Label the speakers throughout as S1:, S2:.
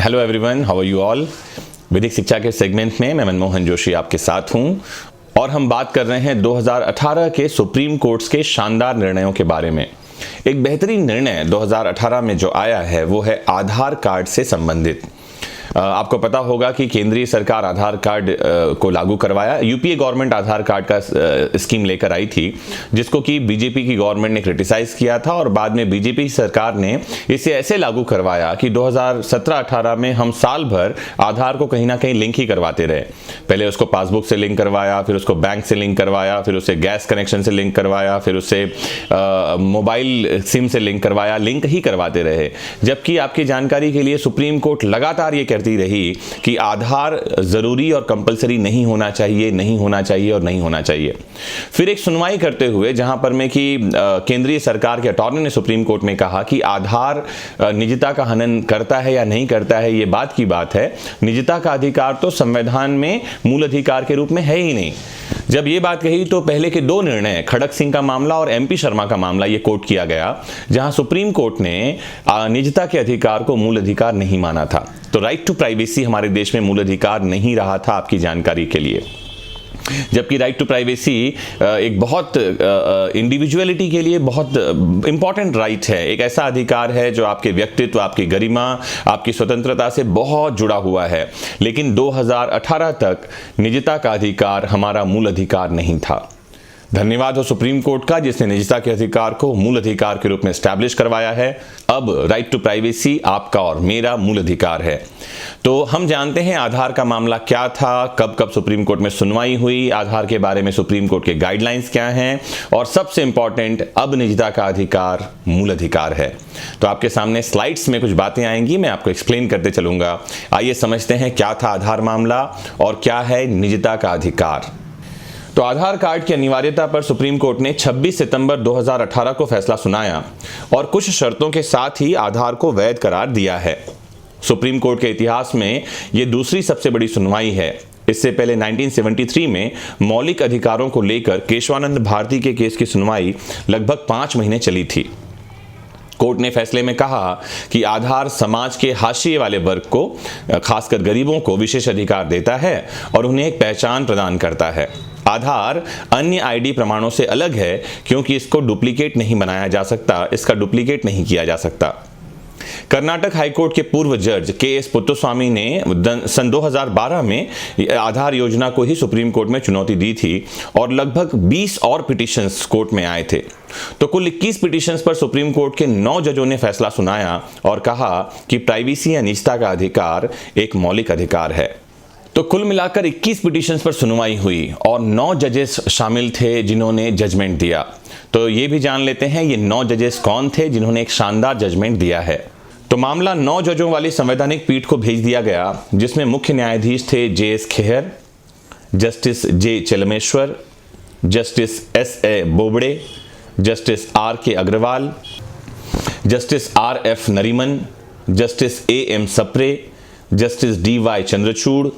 S1: Hello everyone, how are you all. विधिक शिक्षा के सेगमेंट में मैं मनमोहन जोशी आपके साथ हूं और हम बात कर रहे हैं 2018 के सुप्रीम कोर्ट के शानदार निर्णयों के बारे में। एक बेहतरीन निर्णय 2018 में जो आया है वो है आधार कार्ड से संबंधित। आपको पता होगा कि केंद्रीय सरकार आधार कार्ड को लागू करवाया। यूपीए गवर्नमेंट आधार कार्ड का स्कीम लेकर आई थी, जिसको कि बीजेपी की गवर्नमेंट ने क्रिटिसाइज किया था और बाद में बीजेपी सरकार ने इसे ऐसे लागू करवाया कि 2017-18 में हम साल भर आधार को कहीं ना कहीं लिंक ही करवाते रहे। पहले उसको पासबुक से लिंक करवाया, फिर उसको बैंक से लिंक करवाया, फिर उसे गैस कनेक्शन से लिंक करवाया, फिर उसे मोबाइल सिम से लिंक करवाया, लिंक ही करवाते रहे। जबकि आपकी जानकारी के लिए सुप्रीम कोर्ट लगातार ये कहती रही कि आधार जरूरी और कंपलसरी नहीं होना चाहिए, नहीं होना चाहिए और नहीं होना चाहिए। फिर एक सुनवाई करते हुए जहां पर में कि केंद्रीय सरकार के अटॉर्नी ने सुप्रीम कोर्ट में कहा कि आधार निजता का हनन करता है या नहीं करता है, ये बात की बात है। निजता का अधिकार तो संविधान में मूल अधिकार के रूप में है ही नहीं। जब ये बात कही तो पहले के दो निर्णय, खड़क सिंह का मामला और एमपी शर्मा का मामला, ये कोर्ट किया गया, जहां सुप्रीम कोर्ट ने निजता के अधिकार को मूल अधिकार नहीं माना था। तो राइट टू प्राइवेसी हमारे देश में मूल अधिकार नहीं रहा था, आपकी जानकारी के लिए। जबकि राइट टू प्राइवेसी एक बहुत इंडिविजुअलिटी के लिए बहुत इंपॉर्टेंट राइट है, एक ऐसा अधिकार है जो आपके व्यक्तित्व, आपकी गरिमा, आपकी स्वतंत्रता से बहुत जुड़ा हुआ है। लेकिन 2018 तक निजता का अधिकार हमारा मूल अधिकार नहीं था। धन्यवाद हो सुप्रीम कोर्ट का, जिसने निजता के अधिकार को मूल अधिकार के रूप में एस्टैब्लिश करवाया है। अब राइट टू प्राइवेसी आपका और मेरा मूल अधिकार है। तो हम जानते हैं आधार का मामला क्या था, कब कब सुप्रीम कोर्ट में सुनवाई हुई, आधार के बारे में सुप्रीम कोर्ट के गाइडलाइंस क्या हैं, और सबसे इंपॉर्टेंट, अब निजता का अधिकार मूल अधिकार है। तो आपके सामने स्लाइड्स में कुछ बातें आएंगी, मैं आपको एक्सप्लेन करते चलूंगा। आइए समझते हैं क्या था आधार मामला और क्या है निजता का अधिकार। तो आधार कार्ड की अनिवार्यता पर सुप्रीम कोर्ट ने 26 सितंबर 2018 को फैसला सुनाया और कुछ शर्तों के साथ ही आधार को वैध करार दिया है। सुप्रीम कोर्ट के इतिहास में यह दूसरी सबसे बड़ी सुनवाई है। इससे पहले 1973 में मौलिक अधिकारों को लेकर केशवानंद भारती के केस की सुनवाई लगभग 5 महीने चली थी। कोर्ट ने फैसले में कहा कि आधार समाज के हाशिए वाले वर्ग को, खासकर गरीबों को, विशेष अधिकार देता है और उन्हें एक पहचान प्रदान करता है। आधार अन्य आईडी प्रमाणों से अलग है क्योंकि इसको डुप्लीकेट नहीं बनाया जा सकता, इसका डुप्लीकेट नहीं किया जा सकता। कर्नाटक हाईकोर्ट के पूर्व जज के.एस. पुत्तस्वामी ने सन 2012 में आधार योजना को ही सुप्रीम कोर्ट में चुनौती दी थी और लगभग 20 और पिटीशंस कोर्ट में आए थे। तो कुल 21 पिटीशंस पर सुप्रीम कोर्ट के 9 जजों ने फैसला सुनाया और कहा कि प्राइवेसी या निजता का अधिकार एक मौलिक अधिकार है। तो कुल मिलाकर 21 पिटीशंस पर सुनवाई हुई और 9 जजेस शामिल थे जिन्होंने जजमेंट दिया। तो ये भी जान लेते हैं ये 9 जजेस कौन थे जिन्होंने एक शानदार जजमेंट दिया है। तो मामला 9 जजों वाली संवैधानिक पीठ को भेज दिया गया, जिसमें मुख्य न्यायाधीश थे J S. Khehar, justice J. Chelameswar, justice S.A. Bobde, justice R.K. Agrawal, justice R.F. Nariman, justice A.M. Sapre, justice D.Y. Chandrachud,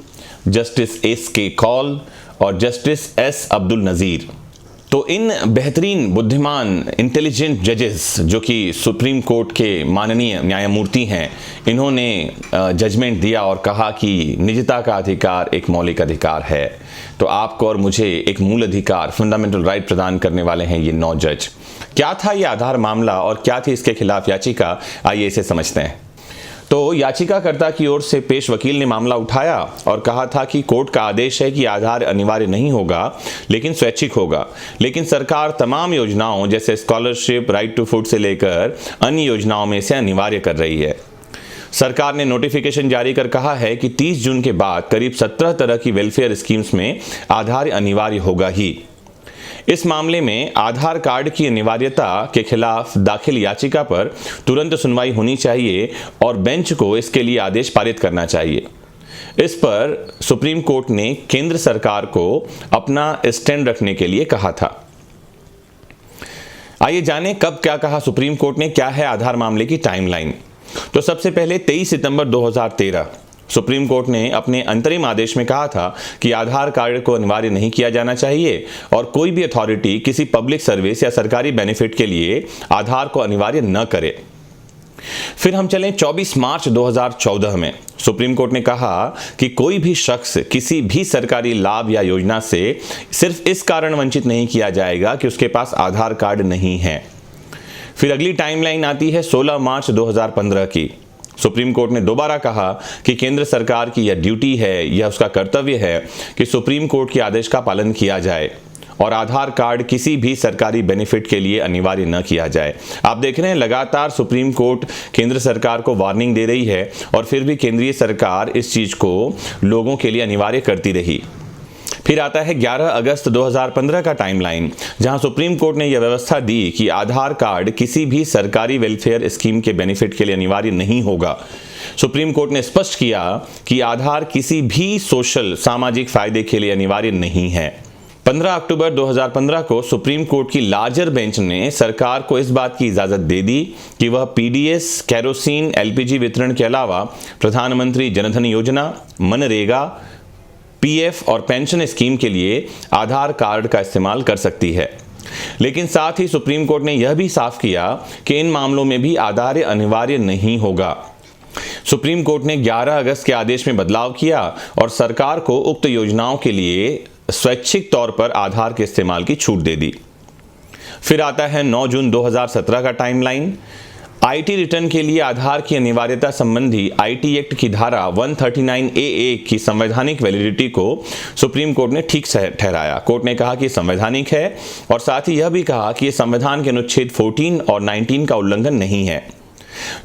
S1: justice S.K. Kaul और जस्टिस S. अब्दुल नज़ीर। तो इन बेहतरीन, बुद्धिमान, इंटेलिजेंट जजेस जो कि सुप्रीम कोर्ट के माननीय न्यायमूर्ति हैं, इन्होंने जजमेंट दिया और कहा कि निजता का अधिकार एक मौलिक अधिकार है। तो आपको और मुझे एक मूल अधिकार, फंडामेंटल राइट प्रदान करने वाले हैं ये 9 जज। क्या था ये आधार मामला और क्या थी इसके खिलाफ याचिका, आइए इसे समझते हैं। तो याचिकाकर्ता की ओर से पेश वकील ने मामला उठाया और कहा था कि कोर्ट का आदेश है कि आधार अनिवार्य नहीं होगा लेकिन स्वैच्छिक होगा, लेकिन सरकार तमाम योजनाओं जैसे स्कॉलरशिप, राइट टू फूड से लेकर अन्य योजनाओं में इसे अनिवार्य कर रही है। सरकार ने नोटिफिकेशन जारी कर कहा है कि 30 जून के बाद करीब 17 तरह की वेलफेयर स्कीम्स में आधार अनिवार्य होगा ही। इस मामले में आधार कार्ड की अनिवार्यता के खिलाफ दाखिल याचिका पर तुरंत सुनवाई होनी चाहिए और बेंच को इसके लिए आदेश पारित करना चाहिए। इस पर सुप्रीम कोर्ट ने केंद्र सरकार को अपना स्टैंड रखने के लिए कहा था। आइए जानें कब क्या कहा सुप्रीम कोर्ट ने, क्या है आधार मामले की टाइमलाइन। तो सबसे पहले 23 सितंबर 2013 सुप्रीम कोर्ट ने अपने अंतरिम आदेश में कहा था कि आधार कार्ड को अनिवार्य नहीं किया जाना चाहिए और कोई भी अथॉरिटी किसी पब्लिक सर्विस या सरकारी बेनिफिट के लिए आधार को अनिवार्य न करे। फिर हम चलें 24 मार्च 2014 में। सुप्रीम कोर्ट ने कहा कि कोई भी शख्स किसी भी सरकारी लाभ या योजना से सिर्फ इस कारण वंचित नहीं किया जाएगा कि उसके पास आधार कार्ड नहीं है। फिर अगली टाइमलाइन आती है 16 मार्च 2015 की। सुप्रीम कोर्ट ने दोबारा कहा कि केंद्र सरकार की यह ड्यूटी है, यह उसका कर्तव्य है कि सुप्रीम कोर्ट के आदेश का पालन किया जाए और आधार कार्ड किसी भी सरकारी बेनिफिट के लिए अनिवार्य न किया जाए। आप देख रहे हैं लगातार सुप्रीम कोर्ट केंद्र सरकार को वार्निंग दे रही है और फिर भी केंद्रीय सरकार इस चीज को लोगों के लिए अनिवार्य करती रही। फिर आता है 11 अगस्त 2015 का टाइमलाइन, जहां सुप्रीम कोर्ट ने यह व्यवस्था दी कि आधार कार्ड किसी भी सरकारी वेलफेयर स्कीम के बेनिफिट के लिए अनिवार्य नहीं होगा। सुप्रीम कोर्ट ने स्पष्ट किया कि आधार किसी भी सोशल सामाजिक फायदे के लिए अनिवार्य नहीं है। 15 अक्टूबर 2015 को सुप्रीम कोर्ट की लार्जर बेंच ने सरकार को इस बात की इजाजत दे दी कि वह पीडीएस, केरोसिन, एलपीजी वितरण के अलावा प्रधानमंत्री जनधन योजना, मनरेगा, पीएफ और पेंशन स्कीम के लिए आधार कार्ड का इस्तेमाल कर सकती है। लेकिन साथ ही सुप्रीम कोर्ट ने यह भी साफ किया कि इन मामलों में भी आधार अनिवार्य नहीं होगा। सुप्रीम कोर्ट ने 11 अगस्त के आदेश में बदलाव किया और सरकार को उक्त योजनाओं के लिए स्वैच्छिक तौर पर आधार के इस्तेमाल की छूट दे दी। फिर आता है 9 जून 2017 का टाइमलाइन। आईटी रिटर्न के लिए आधार की अनिवार्यता संबंधी आईटी एक्ट की धारा 139AA की संवैधानिक वैलिडिटी को सुप्रीम कोर्ट ने ठीक ठहराया। कोर्ट ने कहा कि संवैधानिक है और साथ ही यह भी कहा कि यह संविधान के अनुच्छेद 14 और 19 का उल्लंघन नहीं है।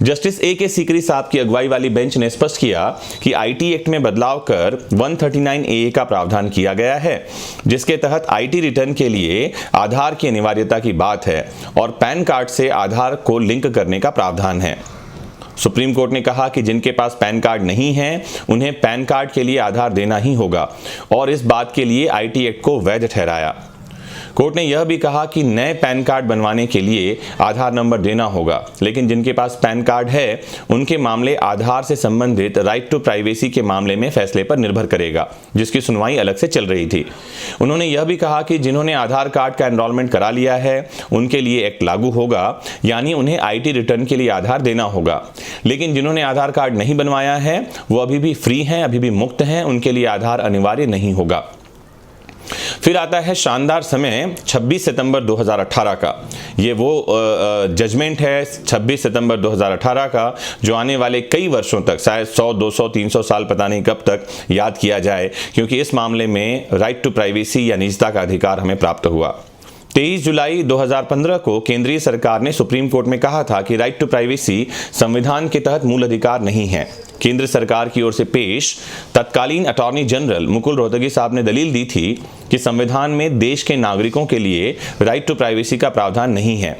S1: Justice A.K. सीकरी साहब की अगुवाई वाली बेंच ने स्पष्ट किया कि आईटी एक्ट में बदलाव कर 139AA का प्रावधान किया गया है, जिसके तहत आईटी रिटर्न के लिए आधार की अनिवार्यता की बात है और पैन कार्ड से आधार को लिंक करने का प्रावधान है। सुप्रीम कोर्ट ने कहा कि जिनके पास पैन कार्ड नहीं है उन्हें पैन कार्ड के लिए आधार देना ही होगा और इस बात के लिए आईटी एक्ट को वैध ठहराया। कोर्ट ने यह भी कहा कि नए पैन कार्ड बनवाने के लिए आधार नंबर देना होगा, लेकिन जिनके पास पैन कार्ड है उनके मामले आधार से संबंधित राइट टू प्राइवेसी के मामले में फैसले पर निर्भर करेगा, जिसकी सुनवाई अलग से चल रही थी। उन्होंने यह भी कहा कि जिन्होंने आधार कार्ड का एनरोलमेंट करा लिया है उनके लिए एक्ट लागू होगा, यानी उन्हें आईटी रिटर्न के लिए आधार देना होगा। लेकिन जिन्होंने आधार कार्ड नहीं बनवाया है वो अभी भी फ्री हैं, अभी भी मुक्त हैं, उनके लिए आधार अनिवार्य नहीं होगा। फिर आता है शानदार समय 26 सितंबर 2018 का। ये वो जजमेंट है 26 सितंबर 2018 का जो आने वाले कई वर्षों तक, शायद 100, 200, 300 साल पता नहीं कब तक याद किया जाए, क्योंकि इस मामले में राइट टू प्राइवेसी या निजता का अधिकार हमें प्राप्त हुआ। 23 जुलाई 2015 को केंद्रीय सरकार ने सुप्रीम कोर्ट में कहा था कि राइट टू प्राइवेसी संविधान के तहत मूल अधिकार नहीं है। केंद्र सरकार की ओर से पेश तत्कालीन अटॉर्नी जनरल मुकुल रोहतगी साहब ने दलील दी थी कि संविधान में देश के नागरिकों के लिए राइट टू प्राइवेसी का प्रावधान नहीं है।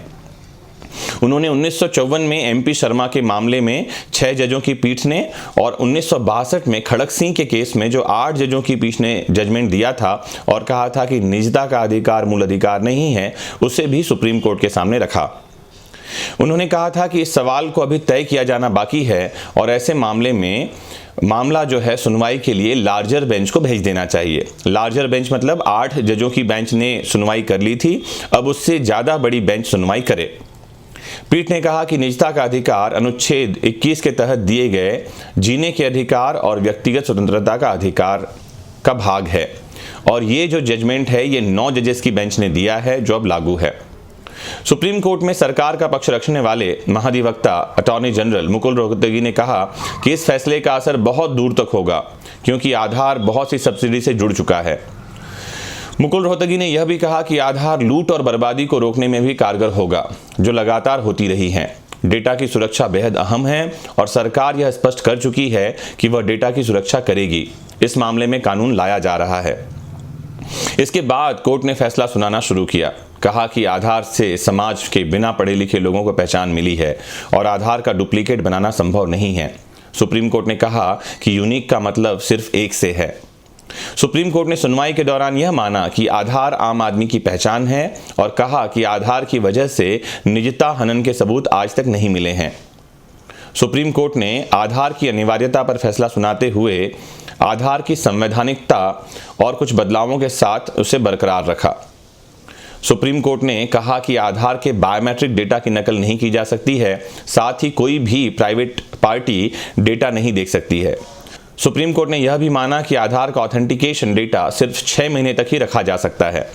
S1: उन्होंने 1954 में एमपी शर्मा के मामले में 6 जजों की पीठ ने और 1962 में खड़क सिंह के केस में जो 8 जजों की पीठ ने जजमेंट दिया था और कहा था कि निजता का अधिकार मूल अधिकार नहीं है, उसे भी सुप्रीम कोर्ट के सामने रखा। उन्होंने कहा था कि इस सवाल को अभी तय किया जाना बाकी है और ऐसे मामले में मामला जो है सुनवाई के लिए लार्जर बेंच को भेज देना चाहिए। लार्जर बेंच मतलब 8 जजों की बेंच ने सुनवाई कर ली थी, अब उससे ज़्यादा बड़ी बेंच सुनवाई करे। पीठ ने कहा कि निजता का अधिकार अनुच्छेद 21 के तहत दिए गए जीने के अधिकार और व्यक्तिगत स्वतंत्रता का अधिकार का भाग है और ये जो जजमेंट है ये 9 जजेस की बेंच ने दिया है जो अब लागू है। सुप्रीम कोर्ट में सरकार का पक्ष रखने वाले महाधिवक्ता अटॉर्नी जनरल मुकुल रोहतगी ने कहा कि इस फैसले का असर बहुत दूर तक होगा क्योंकि आधार बहुत सी सब्सिडी से जुड़ चुका है। मुकुल रोहतगी ने यह भी कहा कि आधार लूट और बर्बादी को रोकने में भी कारगर होगा जो लगातार होती रही है। डेटा की सुरक्षा बेहद अहम है और सरकार यह स्पष्ट कर चुकी है कि वह डेटा की सुरक्षा करेगी। इस मामले में कानून लाया जा रहा है। इसके बाद कोर्ट ने फैसला सुनाना शुरू किया। कहा कि आधार से समाज के बिना पढ़े लिखे लोगों को पहचान मिली है और आधार का डुप्लीकेट बनाना संभव नहीं है। सुप्रीम कोर्ट ने कहा कि यूनिक का मतलब सिर्फ एक से है। सुप्रीम कोर्ट ने सुनवाई के दौरान यह माना कि आधार आम आदमी की पहचान है और कहा कि आधार की वजह से निजता हनन के सबूत आज तक नहीं मिले हैं। सुप्रीम कोर्ट ने आधार की अनिवार्यता पर फैसला सुनाते हुए आधार की संवैधानिकता और कुछ बदलावों के साथ उसे बरकरार रखा। सुप्रीम कोर्ट ने कहा कि आधार के बायोमेट्रिक डेटा की नकल नहीं की जा सकती है, साथ ही कोई भी प्राइवेट पार्टी डेटा नहीं देख सकती है। सुप्रीम कोर्ट ने यह भी माना कि आधार का ऑथेंटिकेशन डेटा सिर्फ 6 महीने तक ही रखा जा सकता है।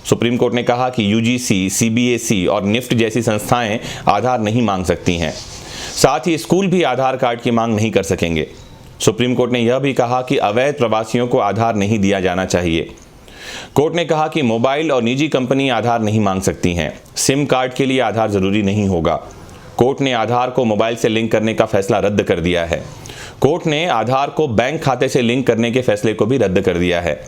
S1: सुप्रीम कोर्ट ने कहा कि यूजीसी, सीबीएसई और निफ्ट जैसी संस्थाएं आधार नहीं मांग सकती हैं। साथ ही स्कूल भी आधार कार्ड की मांग नहीं कर सकेंगे। सुप्रीम कोर्ट ने यह भी कहा कि अवैध प्रवासियों को आधार नहीं दिया जाना चाहिए। कोर्ट ने कहा कि मोबाइल और निजी कंपनी आधार नहीं मांग सकती हैं। सिम कार्ड के लिए आधार जरूरी नहीं होगा। कोर्ट ने आधार को मोबाइल से लिंक करने का फैसला रद्द कर दिया है। कोर्ट ने आधार को बैंक खाते से लिंक करने के फैसले को भी रद्द कर दिया है।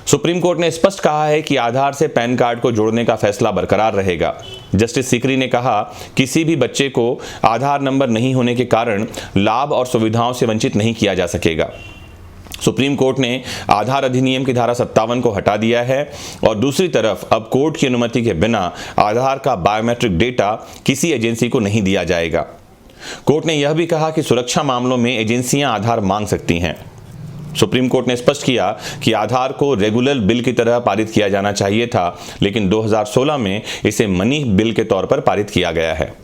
S1: सुप्रीम कोर्ट ने स्पष्ट कहा है कि आधार से पैन कार्ड को जोड़ने का फैसला बरकरार रहेगा। जस्टिस सीकरी ने कहा, किसी भी बच्चे को आधार नंबर नहीं होने के कारण लाभ और सुविधाओं से वंचित नहीं किया जा सकेगा। सुप्रीम कोर्ट ने आधार अधिनियम की धारा 57 को हटा दिया है और दूसरी तरफ अब कोर्ट की अनुमति के बिना आधार का बायोमेट्रिक डेटा किसी एजेंसी को नहीं दिया जाएगा। कोर्ट ने यह भी कहा कि सुरक्षा मामलों में एजेंसियां आधार मांग सकती हैं। सुप्रीम कोर्ट ने स्पष्ट किया कि आधार को रेगुलर बिल की तरह पारित किया जाना चाहिए था, लेकिन 2016 में इसे मनी बिल के तौर पर पारित किया गया है।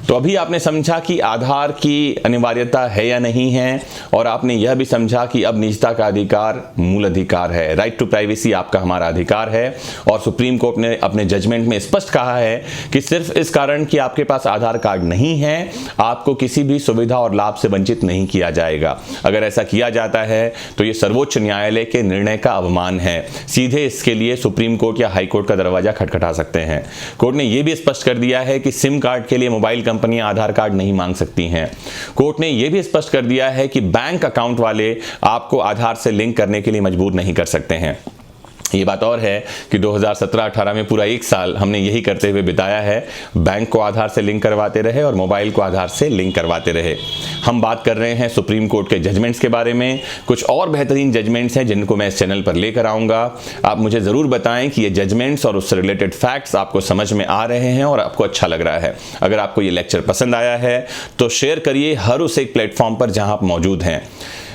S1: तो अभी आपने समझा कि आधार की अनिवार्यता है या नहीं है, और आपने यह भी समझा कि अब निजता का अधिकार मूल अधिकार है। राइट टू प्राइवेसी आपका हमारा अधिकार है। और सुप्रीम कोर्ट ने अपने जजमेंट में स्पष्ट कहा है कि सिर्फ इस कारण कि आपके पास आधार कार्ड नहीं है, आपको किसी भी सुविधा और लाभ से वंचित नहीं किया जाएगा। अगर ऐसा किया जाता है तो ये सर्वोच्च न्यायालय के निर्णय का अवमान है। सीधे इसके लिए सुप्रीम कोर्ट या हाई कोर्ट का दरवाजा खटखटा सकते हैं। कोर्ट ने यह भी स्पष्ट कर दिया है कि सिम कार्ड के लिए मोबाइल कंपनियां आधार कार्ड नहीं मांग सकती हैं। कोर्ट ने यह भी स्पष्ट कर दिया है कि बैंक अकाउंट वाले आपको आधार से लिंक करने के लिए मजबूर नहीं कर सकते हैं। ये बात और है कि 2017-18 में पूरा 1 साल हमने यही करते हुए बिताया है। बैंक को आधार से लिंक करवाते रहे और मोबाइल को आधार से लिंक करवाते रहे। हम बात कर रहे हैं सुप्रीम कोर्ट के जजमेंट्स के बारे में। कुछ और बेहतरीन जजमेंट्स हैं जिनको मैं इस चैनल पर लेकर आऊँगा। आप मुझे ज़रूर बताएं कि ये जजमेंट्स और उससे रिलेटेड फैक्ट्स आपको समझ में आ रहे हैं और आपको अच्छा लग रहा है। अगर आपको ये लेक्चर पसंद आया है तो शेयर करिए हर उस एक प्लेटफॉर्म पर जहाँ आप मौजूद हैं।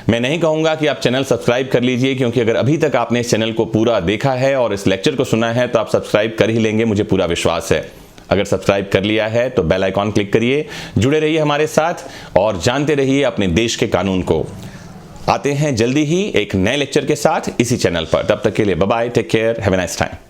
S1: मैं नहीं कहूंगा कि आप चैनल सब्सक्राइब कर लीजिए, क्योंकि अगर अभी तक आपने इस चैनल को पूरा देखा है और इस लेक्चर को सुना है तो आप सब्सक्राइब कर ही लेंगे, मुझे पूरा विश्वास है। अगर सब्सक्राइब कर लिया है तो बेल आइकॉन क्लिक करिए, जुड़े रहिए हमारे साथ और जानते रहिए अपने देश के कानून को। आते हैं जल्दी ही एक नए लेक्चर के साथ इसी चैनल पर। तब तक के लिए bye bye, take care, have a nice time.